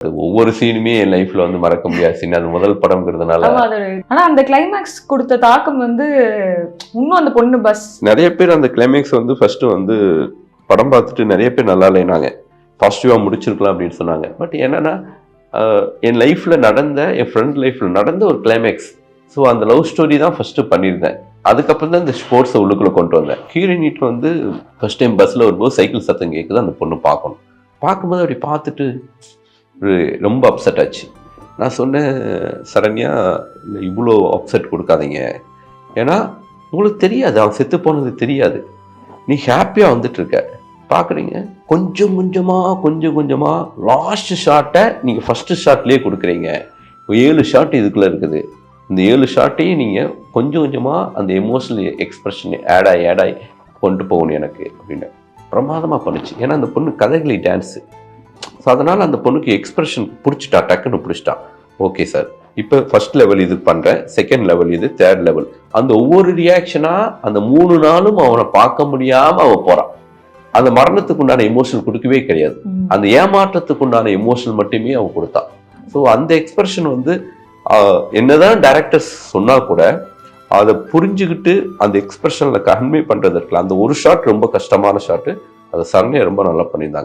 ஒவ்வொரு சீனுமே என் லைஃப்ல வந்து மறக்க முடியாது சீன். அது முதல் படம்ங்கிறதுனால. ஆனா அந்த கிளைமேக்ஸ் கொடுத்த தாக்கம் வந்து இன்னும் அந்த பொண்ணு பஸ் நிறைய பேர் அந்த கிளைமேக்ஸ் வந்து ஃபர்ஸ்ட் வந்து படம் பார்த்துட்டு நிறைய பேர் நல்லா இல்லைனாங்க, பாசிட்டிவா முடிச்சிருக்கலாம் அப்படின்னு சொன்னாங்க. பட் என்னன்னா என் லைஃப்ல நடந்த, என் ஃப்ரெண்ட் லைஃப்ல நடந்த ஒரு கிளைமேக்ஸ். ஸோ அந்த லவ் ஸ்டோரி தான் ஃபர்ஸ்ட் பண்ணியிருந்தேன். அதுக்கப்புறம் தான் இந்த ஸ்போர்ட்ஸை உள்ளுக்குள்ள கொண்டு வந்தேன். ஹீரோயினிட்டு வந்து ஃபர்ஸ்ட் டைம் பஸ்ல வரும்போது சைக்கிள் சத்தம் கேட்குது, அந்த பொண்ணு பார்க்கணும். பார்க்கும்போது அப்படி பார்த்துட்டு ரொம்ப அப்செட் ஆச்சு. நான் சொன்னேன், சரண்யா இல்லை இவ்வளோ அப்செட் கொடுக்காதீங்க, ஏன்னா உங்களுக்கு தெரியாது, அவன் செத்து போனது தெரியாது, நீ ஹாப்பியாக வந்துட்டு இருக்க பார்க்குறீங்க. கொஞ்சம் கொஞ்சமாக லாஸ்ட் ஷாட்டை நீங்கள் ஃபஸ்ட்டு ஷாட்லேயே கொடுக்குறீங்க. 7 ஷாட் இதுக்குள்ளே இருக்குது. இந்த 7 ஷாட்டையும் நீங்கள் கொஞ்சம் கொஞ்சமாக அந்த எமோஷனல் எக்ஸ்பிரஷன் ஆட் ஆகி கொண்டு போகணும் எனக்கு அப்படின்னு பிரமாதமாக பண்ணுச்சு. ஏன்னா அந்த பொண்ணு கதகளி டான்ஸு. ஸோ அதனால் அந்த பொண்ணுக்கு எக்ஸ்பிரஷன் பிடிச்சிட்டா, டக்குன்னு பிடிச்சிட்டா. ஓகே சார், இப்போ ஃபர்ஸ்ட் லெவல் இது பண்ணுறேன், செகண்ட் லெவல் இது, தேர்ட் லெவல். அந்த ஒவ்வொரு ரியாக்ஷனாக அந்த 3 நாளும் அவனை பார்க்க முடியாமல் அவன் போகிறான். அந்த மரணத்துக்கு உண்டான எமோஷனல் கொடுக்கவே கிடையாது, அந்த ஏமாற்றத்துக்கு உண்டான எமோஷனல் மட்டுமே அவன் கொடுத்தான். ஸோ அந்த எக்ஸ்பிரஷன் வந்து என்னதான் டைரக்டர்ஸ் சொன்னால் கூட அதை புரிஞ்சுக்கிட்டு அந்த எக்ஸ்பிரஷனில் கன்வே பண்ணுறது இருக்கலாம். அந்த ஒரு ஷாட் ரொம்ப கஷ்டமான ஷாட்டு, அதை சரண்யா ரொம்ப நல்லா பண்ணியிருந்தாங்க.